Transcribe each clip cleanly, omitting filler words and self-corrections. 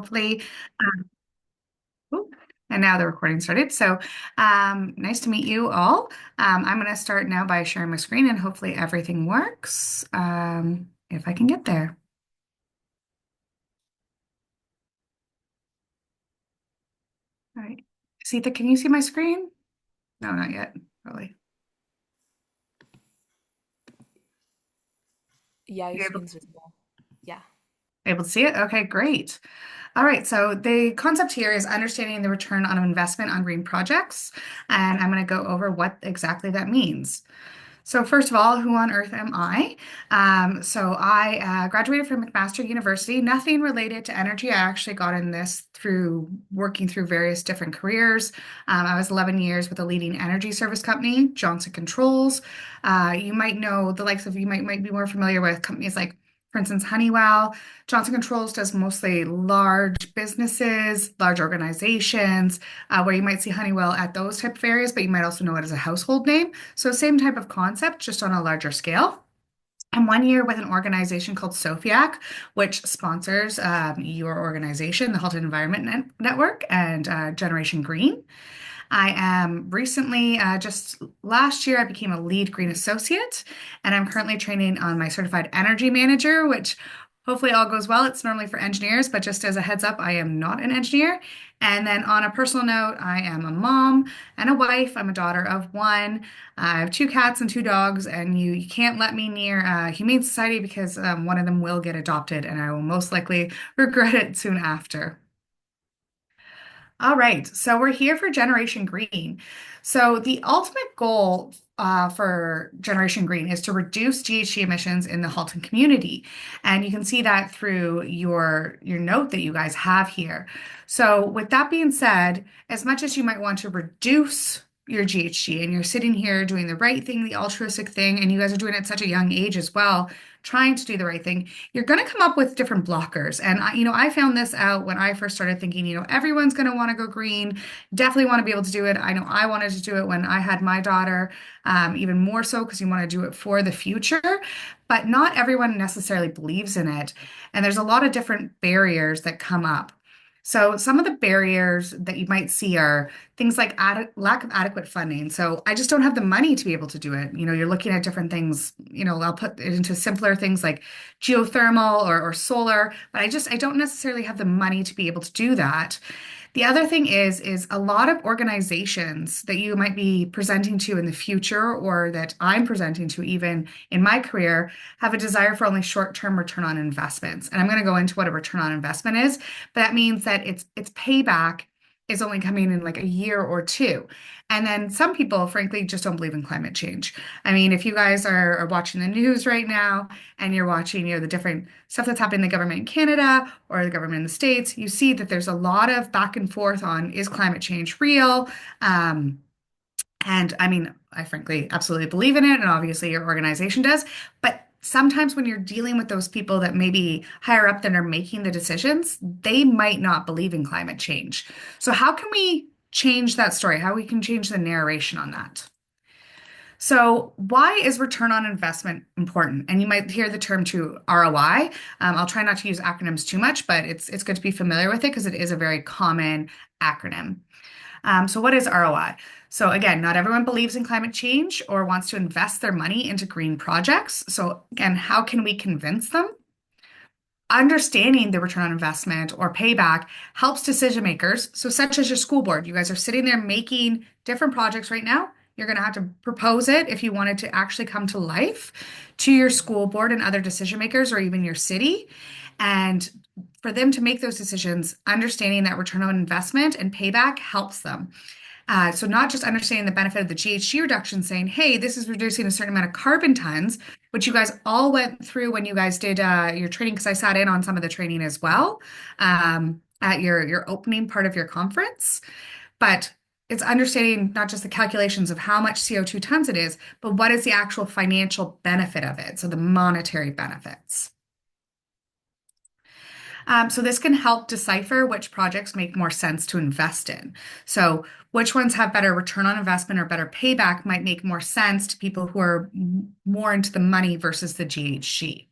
hopefully. Ooh, and now the recording started. So nice to meet you all. I'm going to start now by sharing my screen and hopefully everything works if I can get there. All right. Sita, can you see my screen? No, not yet, probably. Yeah, your You screen's visible. Yeah. able to see it? Okay, great. All right, so the concept here is understanding the return on investment on green projects, and I'm going to go over what exactly that means. So first of all, who on earth am I? So I graduated from McMaster University. Nothing related to energy. I actually got in this through working through various different careers. I was 11 years with a leading energy service company, Johnson Controls. You might know the likes of, you might be more familiar with companies like, for instance, Honeywell. Johnson Controls does mostly large businesses, large organizations, where you might see Honeywell at those type of areas, but you might also know it as a household name. So same type of concept, just on a larger scale. And 1 year with an organization called SOFIAC, which sponsors your organization, the Halton Environment Network, and Generation Green. I am recently, just last year, I became a LEED Green Associate, and I'm currently training on my Certified Energy Manager, which hopefully all goes well. It's normally for engineers, but just as a heads up, I am not an engineer. And then on a personal note, I am a mom and a wife. I'm a daughter of one. I have two cats and two dogs, and you can't let me near Humane Society because one of them will get adopted, and I will most likely regret it soon after. All right, so we're here for Generation Green. So the ultimate goal for Generation Green is to reduce GHG emissions in the Halton community, and you can see that through your note that you guys have here. So with that being said, as much as you might want to reduce your GHG, and you're sitting here doing the right thing, the altruistic thing, and you guys are doing it at such a young age as well, trying to do the right thing, you're going to come up with different blockers. And I found this out when I first started thinking, everyone's going to want to go green, definitely want to be able to do it. I know I wanted to do it when I had my daughter, even more so because you want to do it for the future, but not everyone necessarily believes in it. And there's a lot of different barriers that come up. So some of the barriers that you might see are things like lack of adequate funding. So I just don't have the money to be able to do it. You're looking at different things, I'll put it into simpler things like geothermal or solar, but I don't necessarily have the money to be able to do that. The other thing is a lot of organizations that you might be presenting to in the future, or that I'm presenting to even in my career, have a desire for only short-term return on investments. And I'm going to go into what a return on investment is, but that means that its payback is only coming in like a year or two. And then some people, frankly, just don't believe in climate change. I mean, if you guys are watching the news right now and you're watching, the different stuff that's happening in the government in Canada or the government in the States, you see that there's a lot of back and forth on, is climate change real? Um, and I mean, I frankly absolutely believe in it, and obviously your organization does. But sometimes when you're dealing with those people that maybe higher up that are making the decisions, they might not believe in climate change. So how can we change that story? How we can change the narration on that? So why is return on investment important? And you might hear the term too, ROI. I'll try not to use acronyms too much, but it's good to be familiar with it because it is a very common acronym. So what is ROI? So again, not everyone believes in climate change or wants to invest their money into green projects. So again, how can we convince them? Understanding the return on investment or payback helps decision makers. So such as your school board, you guys are sitting there making different projects right now. You're going to have to propose it if you want it to actually come to life to your school board and other decision makers or even your city. And for them to make those decisions, understanding that return on investment and payback helps them. So not just understanding the benefit of the GHG reduction, saying, hey, this is reducing a certain amount of carbon tons, which you guys all went through when you guys did your training, because I sat in on some of the training as well at your opening part of your conference. But it's understanding not just the calculations of how much CO2 tons it is, but what is the actual financial benefit of it, so the monetary benefits. So this can help decipher which projects make more sense to invest in. So which ones have better return on investment or better payback might make more sense to people who are more into the money versus the GHG.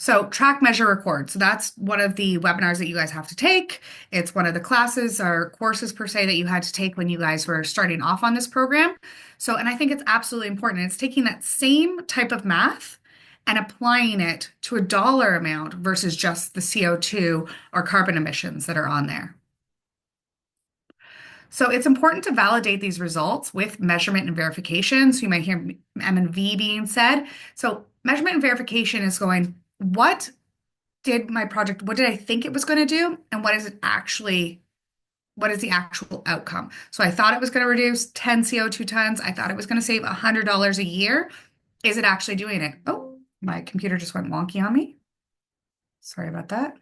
So, track, measure, record. So, that's one of the webinars that you guys have to take. It's one of the classes or courses, per se, that you had to take when you guys were starting off on this program. So, and I think it's absolutely important. It's taking that same type of math and applying it to a dollar amount versus just the CO2 or carbon emissions that are on there. So it's important to validate these results with measurement and verification. So you might hear M and V being said. So measurement and verification is going, what did I think it was going to do? And what is the actual outcome? So I thought it was going to reduce 10 CO2 tons. I thought it was going to save $100 a year. Is it actually doing it? Oh, my computer just went wonky on me. Sorry about that.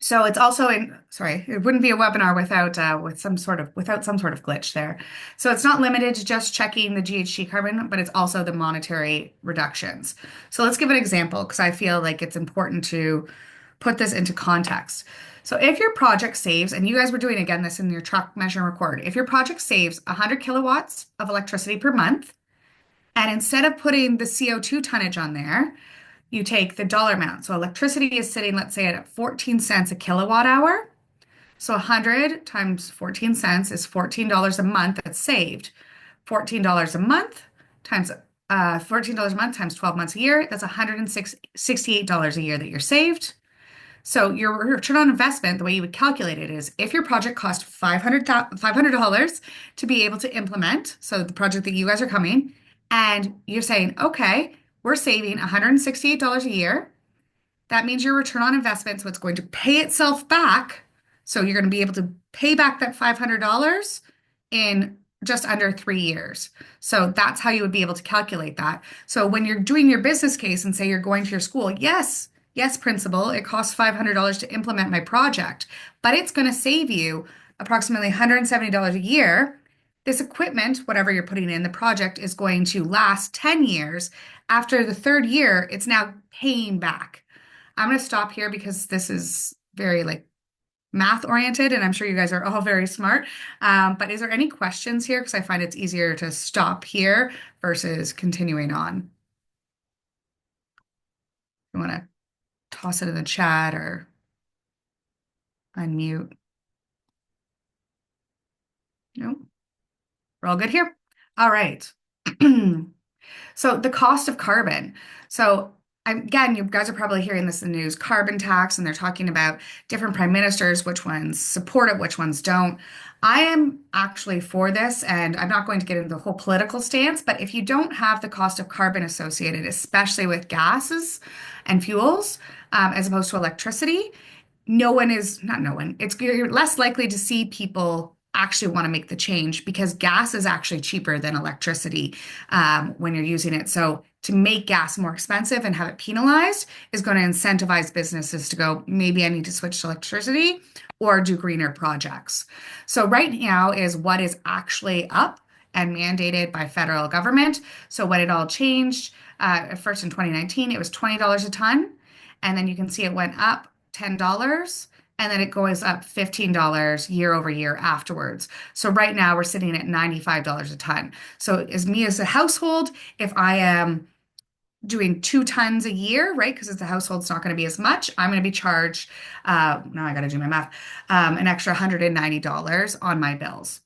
So it's also sorry, it wouldn't be a webinar without some sort of glitch there. So it's not limited to just checking the GHG carbon, but it's also the monetary reductions. So let's give an example because I feel like it's important to put this into context. So if your project saves, and you guys were doing again this in your truck measure and record, if your project saves 100 kilowatts of electricity per month, and instead of putting the CO2 tonnage on there, you take the dollar amount. So electricity is sitting, let's say, at 14 cents a kilowatt hour. So 100 times 14 cents is $14 a month that's saved. $14 a month times $14 a month times 12 months a year, that's $168 a year that you're saved. So your return on investment, the way you would calculate it is if your project cost $500 to be able to implement, so the project that you guys are coming, and you're saying, okay, we're saving $168 a year. That means your return on investment, so it's going to pay itself back. So you're going to be able to pay back that $500 in just under 3 years. So that's how you would be able to calculate that. So when you're doing your business case and say you're going to your school, yes, principal, it costs $500 to implement my project, but it's going to save you approximately $170 a year. This equipment, whatever you're putting in the project, is going to last 10 years. After the third year, it's now paying back. I'm going to stop here because this is very like math oriented, and I'm sure you guys are all very smart. But is there any questions here? Because I find it's easier to stop here versus continuing on. You want to toss it in the chat or unmute? No, we're all good here. All right. So the cost of carbon. So again, you guys are probably hearing this in the news, carbon tax, and they're talking about different prime ministers, which ones support it, which ones don't. I am actually for this, and I'm not going to get into the whole political stance, but if you don't have the cost of carbon associated, especially with gases and fuels, as opposed to electricity, you're less likely to see people actually want to make the change because gas is actually cheaper than electricity when you're using it. So to make gas more expensive and have it penalized is going to incentivize businesses to go, maybe I need to switch to electricity or do greener projects. So right now is what is actually up and mandated by federal government. So when it all changed, first in 2019, it was $20 a ton. And then you can see it went up $10 and then it goes up $15 year over year afterwards. So right now we're sitting at $95 a ton. So as me as a household, if I am doing 2 tons a year, right? Because as a household, it's not going to be as much. I'm going to be charged, now I got to do my math, an extra $190 on my bills.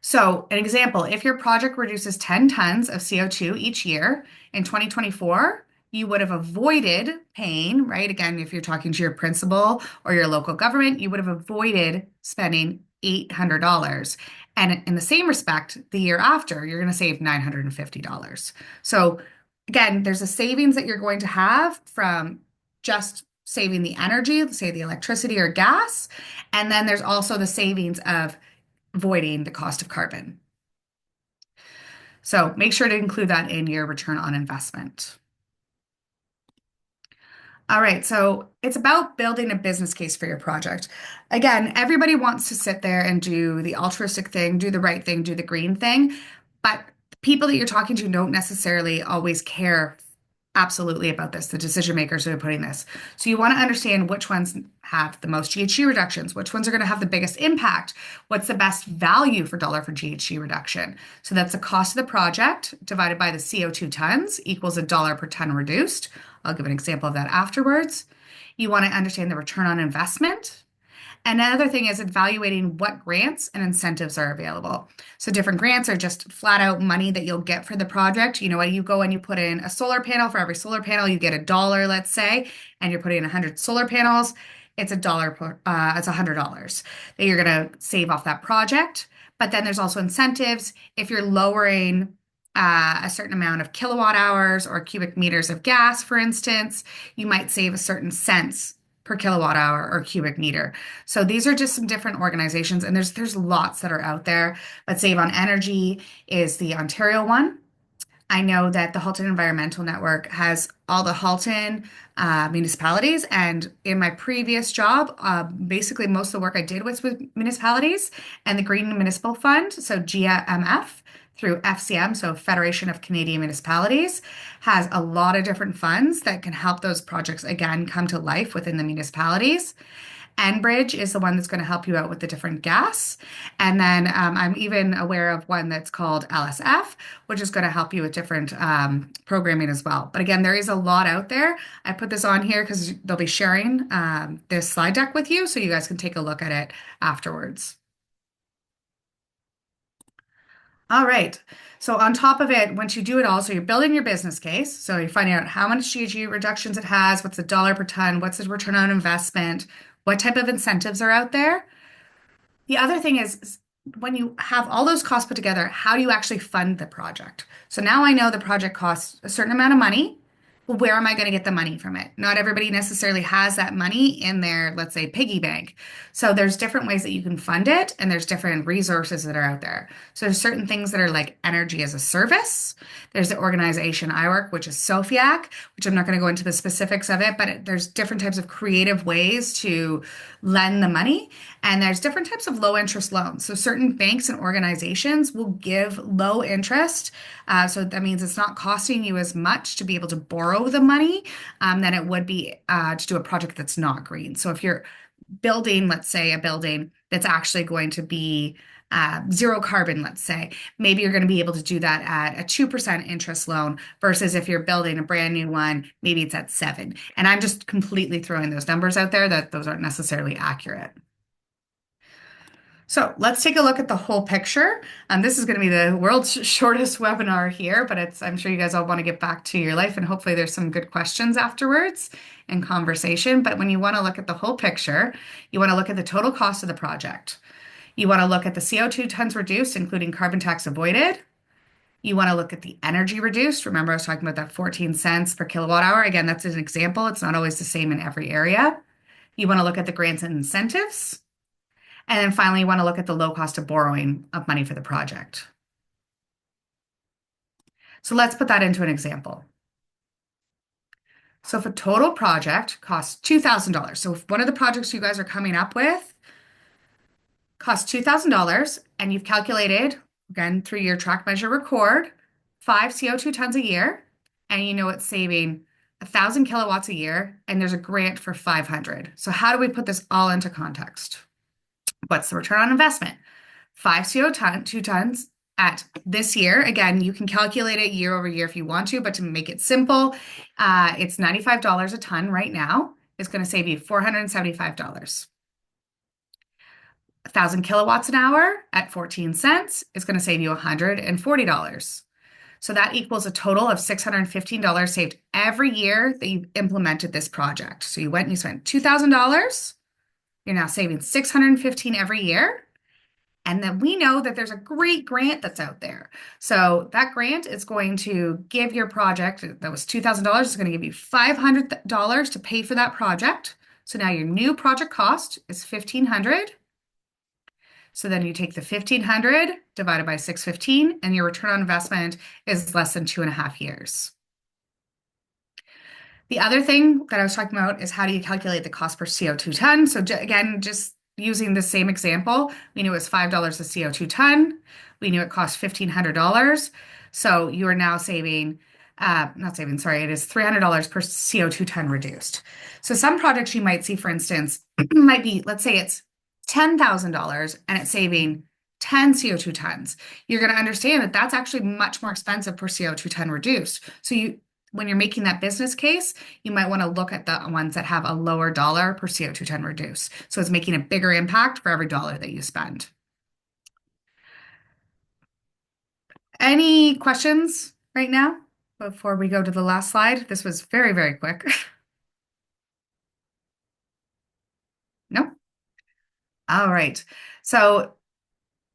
So an example, if your project reduces 10 tons of CO2 each year in 2024, you would have avoided paying, right? Again, if you're talking to your principal or your local government, you would have avoided spending $800. And in the same respect, the year after, you're going to save $950. So again, there's a savings that you're going to have from just saving the energy, say the electricity or gas. And then there's also the savings of avoiding the cost of carbon. So make sure to include that in your return on investment. All right, so it's about building a business case for your project. Again, everybody wants to sit there and do the altruistic thing, do the right thing, do the green thing, but people that you're talking to don't necessarily always care absolutely about this, the decision makers who are putting this. So you want to understand which ones have the most GHG reductions, which ones are going to have the biggest impact, what's the best value for dollar for GHG reduction. So that's the cost of the project divided by the CO2 tons equals a dollar per ton reduced. I'll give an example of that afterwards. You want to understand the return on investment. Another thing is evaluating what grants and incentives are available. So different grants are just flat out money that you'll get for the project. You know, you go and you put in a solar panel. For every solar panel, you get a dollar, let's say, and you're putting in 100 solar panels. It's a dollar per, it's $100 that you're going to save off that project. But then there's also incentives. If you're lowering a certain amount of kilowatt hours or cubic meters of gas, for instance, you might save a certain cents per kilowatt hour or cubic meter. So these are just some different organizations, and there's lots that are out there. But Save on Energy is the Ontario one. I know that the Halton Environmental Network has all the Halton municipalities, and in my previous job, basically most of the work I did was with municipalities and the Green Municipal Fund, so GMF through FCM, so Federation of Canadian Municipalities, has a lot of different funds that can help those projects again come to life within the municipalities. Enbridge is the one that's going to help you out with the different gas. And then I'm even aware of one that's called LSF, which is going to help you with different programming as well. But again, there is a lot out there. I put this on here because they'll be sharing this slide deck with you so you guys can take a look at it afterwards. All right. So on top of it, once you do it all, so you're building your business case. So you're finding out how much GHG reductions it has, what's the dollar per ton, what's the return on investment, what type of incentives are out there. The other thing is when you have all those costs put together, how do you actually fund the project? So now I know the project costs a certain amount of money. Well, where am I going to get the money from it? Not everybody necessarily has that money in their, let's say, piggy bank. So there's different ways that you can fund it, and there's different resources that are out there. So there's certain things that are like energy as a service. There's the organization I work, which is SOFIAC, which I'm not going to go into the specifics of it, but there's different types of creative ways to lend the money. And there's different types of low interest loans. So certain banks and organizations will give low interest. So that means it's not costing you as much to be able to borrow the money than it would be to do a project that's not green. So if you're building, let's say, a building that's actually going to be zero carbon, let's say, maybe you're going to be able to do that at a 2% interest loan versus if you're building a brand new one, maybe it's at 7. And I'm just completely throwing those numbers out there that those aren't necessarily accurate. So let's take a look at the whole picture. This is going to be the world's shortest webinar here, but I'm sure you guys all want to get back to your life and hopefully there's some good questions afterwards and conversation. But when you want to look at the whole picture, you want to look at the total cost of the project. You want to look at the CO2 tons reduced, including carbon tax avoided. You want to look at the energy reduced. Remember, I was talking about that 14 cents per kilowatt hour. Again, that's an example. It's not always the same in every area. You want to look at the grants and incentives. And then finally, you want to look at the low cost of borrowing of money for the project. So let's put that into an example. So if a total project costs $2,000, so if one of the projects you guys are coming up with costs $2,000 and you've calculated, again, through your track, measure, record, 5 CO2 tons a year, and you know it's saving 1,000 kilowatts a year, and there's a grant for 500. So how do we put this all into context? What's the return on investment? 5 CO2 tons at this year. Again, you can calculate it year over year if you want to, but to make it simple, it's $95 a ton right now. It's going to save you $475. 1,000 kilowatts an hour at 14 cents is going to save you $140. So that equals a total of $615 saved every year that you've implemented this project. So you went and you spent $2,000. You're now saving $615 every year. And then we know that there's a great grant that's out there. So that grant is going to give your project that was $2,000 is going to give you $500 to pay for that project. So now your new project cost is $1,500. So then you take the 1,500 divided by 615, and your return on investment is less than 2.5 years. The other thing that I was talking about is how do you calculate the cost per CO2 ton? So again, just using the same example, we knew it was $5 a CO2 ton. We knew it cost $1,500. So you are now saving not savings, sorry, it is $300 per CO2 ton reduced. So some projects you might see, for instance, might be, let's say it's $10,000 and it's saving 10 CO2 tons. You're going to understand that that's actually much more expensive per CO2 ton reduced. So when you're making that business case, you might want to look at the ones that have a lower dollar per CO2 ton reduced. So it's making a bigger impact for every dollar that you spend. Any questions right now before we go to the last slide? This was very, very quick. No? All right. So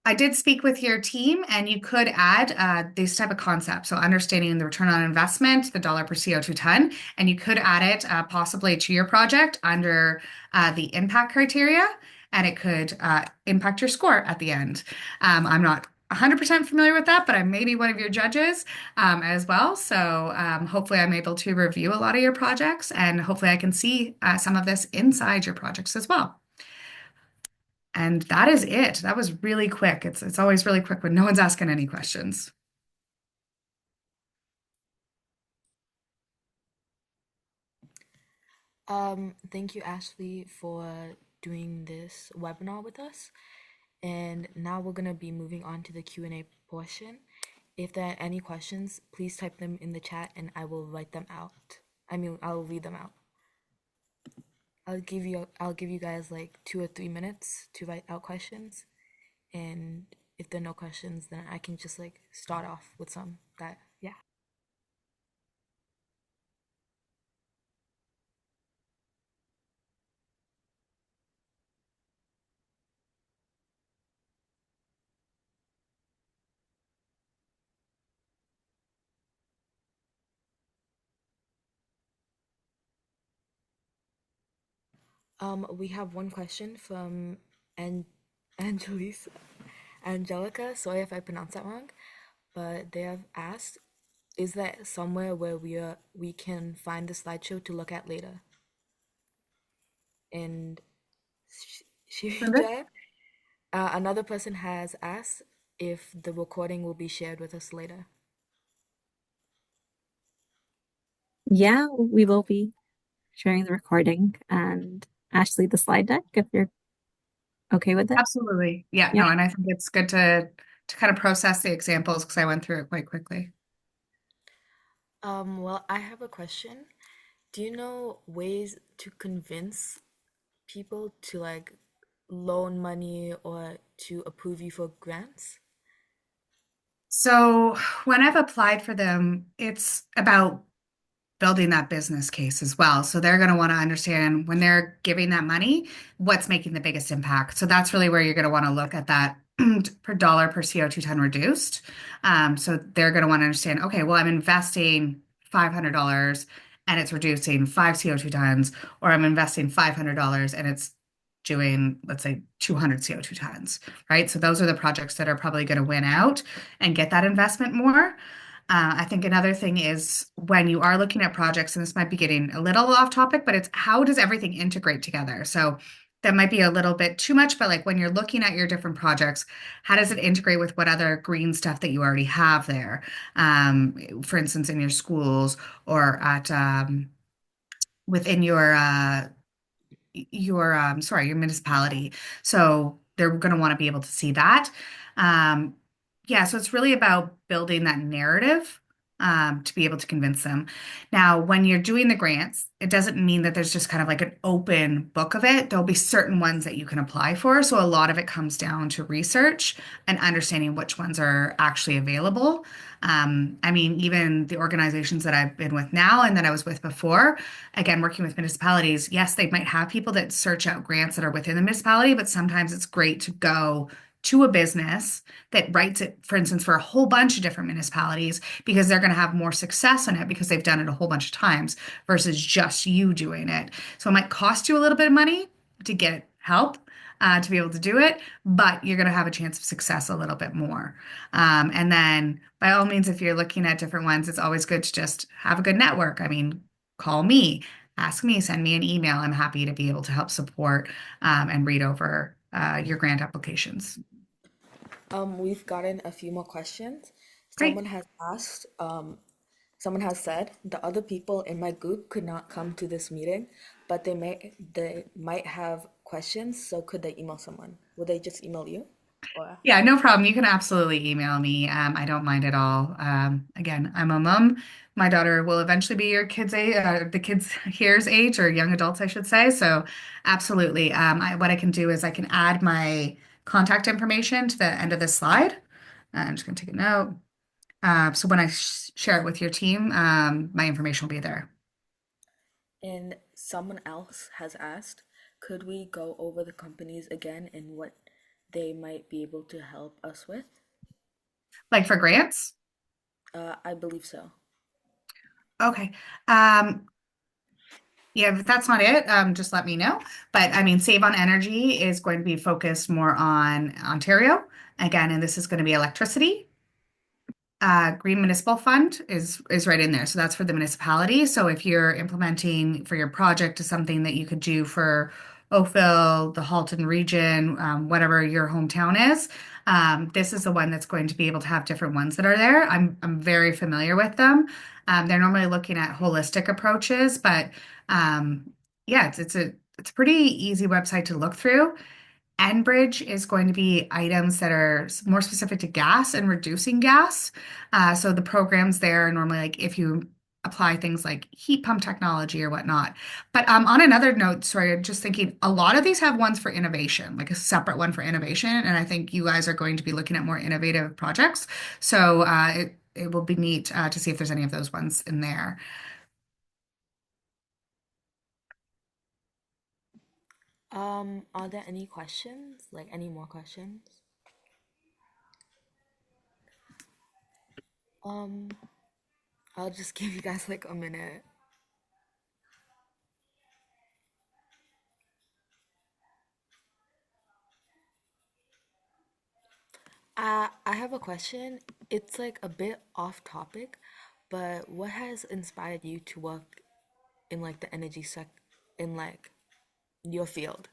I did speak with your team, and you could add these type of concepts. So understanding the return on investment, the dollar per CO2 ton, and you could add it possibly to your project under the impact criteria, and it could impact your score at the end. I'm not 100% familiar with that, but I may be one of your judges as well. So hopefully I'm able to review a lot of your projects, and hopefully I can see some of this inside your projects as well. And that is it. That was really quick. It's always really quick when no one's asking any questions. Thank you, Ashley, for doing this webinar with us. And now we're gonna be moving on to the Q&A portion. If there are any questions, please type them in the chat and I will write them out. I'll read them out. I'll give you guys like 2 or 3 minutes to write out questions. And if there are no questions, then I can just like start off with some that yeah. We have one question from An Angelis Angelica. Sorry if I pronounced that wrong, but they have asked, is there somewhere where we can find the slideshow to look at later? And Linda? Shija, another person has asked if the recording will be shared with us later. Yeah, we will be sharing the recording and Ashley the slide deck if you're okay with it. Absolutely. Yeah, Yeah. no, and I think it's good to kind of process the examples because I went through it quite quickly. Well, I have a question. Do you know ways to convince people to like loan money or to approve you for grants? So when I've applied for them, it's about building that business case as well. So they're going to want to understand when they're giving that money, what's making the biggest impact. So that's really where you're going to want to look at that per dollar per CO2 ton reduced. So they're going to want to understand, okay, well, I'm investing $500 and it's reducing 5 CO2 tons, or I'm investing $500 and it's doing, let's say, 200 CO2 tons, right? So those are the projects that are probably going to win out and get that investment more. I think another thing is when you are looking at projects, and this might be getting a little off topic, but it's how does everything integrate together? So that might be a little bit too much, but like when you're looking at your different projects, how does it integrate with what other green stuff that you already have there? For instance, in your schools or at within your municipality. So they're going to want to be able to see that. Um, yeah, so it's really about building that narrative to be able to convince them. Now, when you're doing the grants, it doesn't mean that there's just kind of like an open book of it. There'll be certain ones that you can apply for. So a lot of it comes down to research and understanding which ones are actually available. I mean, even the organizations that I've been with now and that I was with before, again, working with municipalities, yes, they might have people that search out grants that are within the municipality, but sometimes it's great to go to a business that writes it, for instance, for a whole bunch of different municipalities, because they're going to have more success in it because they've done it a whole bunch of times versus just you doing it. So it might cost you a little bit of money to get help. To be able to do it, but you're going to have a chance of success a little bit more. And then, by all means, if you're looking at different ones, it's always good to just have a good network. I mean, call me, ask me, send me an email. I'm happy to be able to help support and read over your grant applications. We've gotten a few more questions. Great. Someone has asked, Someone has said the other people in my group could not come to this meeting, but they might have questions, so could they email someone? Will they just email you? Or Yeah, no problem. You can absolutely email me. I don't mind at all. Again, I'm a mom. My daughter will eventually be your kids' age, the kids here's age, or young adults, I should say. So, absolutely. What I can do is I can add my contact information to the end of this slide. I'm just going to take a note. So when I share it with your team, my information will be there. and someone else has asked, could we go over the companies again and what they might be able to help us with? Like for grants? I believe so. Okay. Um, Yeah, if that's not it, just let me know. But I mean, Save on Energy is going to be focused more on Ontario again, and this is going to be electricity. Green Municipal Fund is right in there. So that's for the municipality. So if you're implementing for your project to something that you could do for Oakville, the Halton region, whatever your hometown is, this is the one that's going to be able to have different ones that are there. I'm very familiar with them. They're normally looking at holistic approaches, but yeah, it's a pretty easy website to look through. Enbridge is going to be items that are more specific to gas and reducing gas. So the programs there are normally like if you apply things like heat pump technology or whatnot. But on another note, sorry, I'm just thinking a lot of these have ones for innovation, like a separate one for innovation. And I think you guys are going to be looking at more innovative projects. So it will be neat to see if there's any of those ones in there. Are there any questions? Like any more questions? Um, I'll just give you guys like a minute. I have a question. It's like a bit off topic, but what has inspired you to work in like the energy sec in like your field?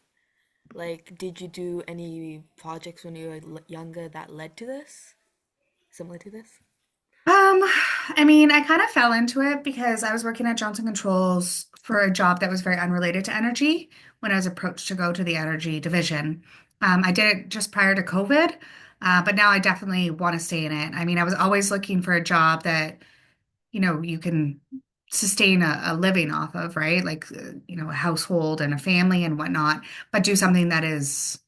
Like, did you do any projects when you were younger that led to this? Similar to this? Um, I mean, I kind of fell into it because I was working at Johnson Controls for a job that was very unrelated to energy when I was approached to go to the energy division. I did it just prior to COVID, but now I definitely want to stay in it. I mean, I was always looking for a job that, you can sustain a living off of, right? Like, a household and a family and whatnot, but do something that is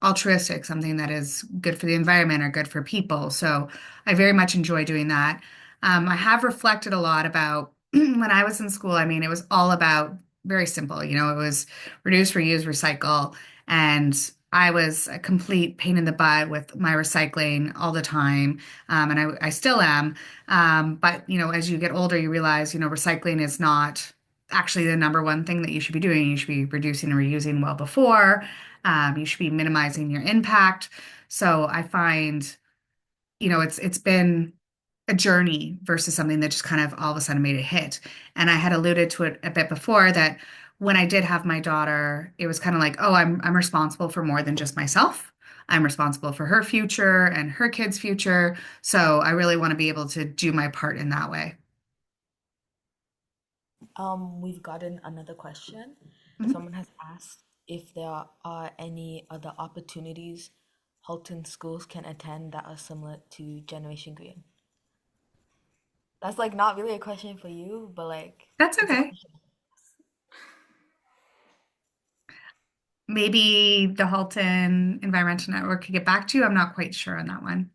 altruistic, something that is good for the environment or good for people. So I very much enjoy doing that. I have reflected a lot about when I was in school. I mean, it was all about very simple. It was reduce, reuse, recycle. And I was a complete pain in the butt with my recycling all the time. And I still am. But, as you get older, you realize, recycling is not actually the number one thing that you should be doing. You should be reducing and reusing well before. You should be minimizing your impact. So I find, it's been a journey versus something that just kind of all of a sudden made a hit. And I had alluded to it a bit before that when I did have my daughter, it was kind of like, oh, I'm responsible for more than just myself. I'm responsible for her future and her kids' future. So I really want to be able to do my part in that way. We've gotten another question. Mhm. Someone has asked if there are any other opportunities Halton schools can attend that are similar to Generation Green. That's like not really a question for you, but like That's it's a okay. question. Maybe the Halton Environmental Network could get back to you. I'm not quite sure on that one.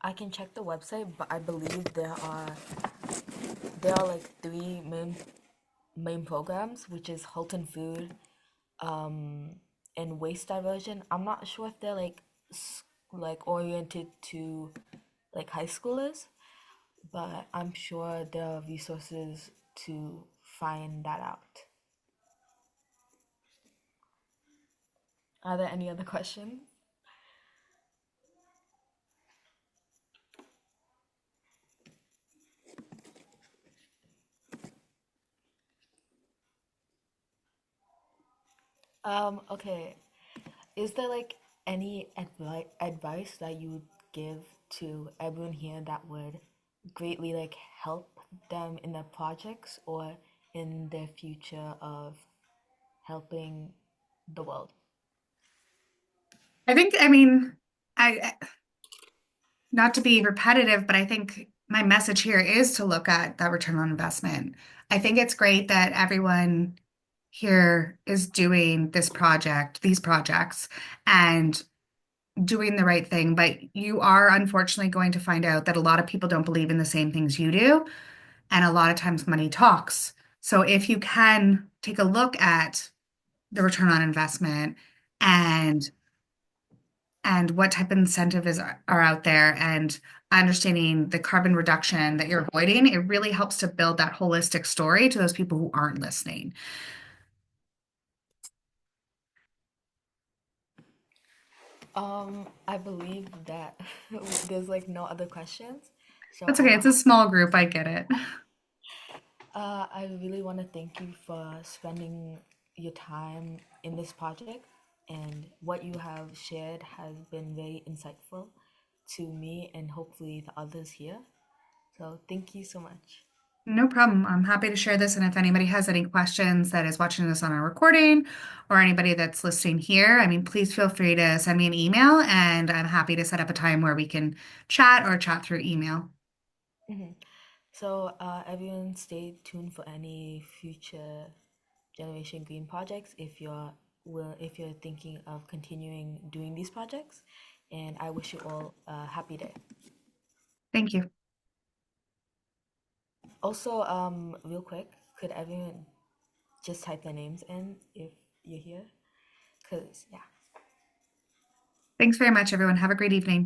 I can check the website, but I believe there are like three main programs, which is Halton Food, um, and Waste Diversion. I'm not sure if they're like like oriented to like high schoolers, but I'm sure there are resources to find that out. Are there any other questions? Okay. Is there like any advice that you would give to everyone here that would greatly like help them in their projects or in their future of helping the world? I think, I mean, not to be repetitive, but I think my message here is to look at that return on investment. I think it's great that everyone here is doing this project, these projects, and doing the right thing. But you are unfortunately going to find out that a lot of people don't believe in the same things you do. And a lot of times money talks. So if you can take a look at the return on investment and what type of incentives are out there and understanding the carbon reduction that you're avoiding, it really helps to build that holistic story to those people who aren't listening. I believe that there's like no other questions. So That's okay. It's a small group. I get it. I really want to thank you for spending your time in this project, and what you have shared has been very insightful to me and hopefully the others here. So thank you so much. No problem. I'm happy to share this. And if anybody has any questions that is watching this on a recording or anybody that's listening here, I mean, please feel free to send me an email and I'm happy to set up a time where we can chat or chat through email. Mhm. So everyone, stay tuned for any future Generation Green projects if you're thinking of continuing doing these projects. And I wish you all a happy day. Thank you. Also, real quick, could everyone just type their names in if you're here? Cause yeah. Thanks very much, everyone. Have a great evening.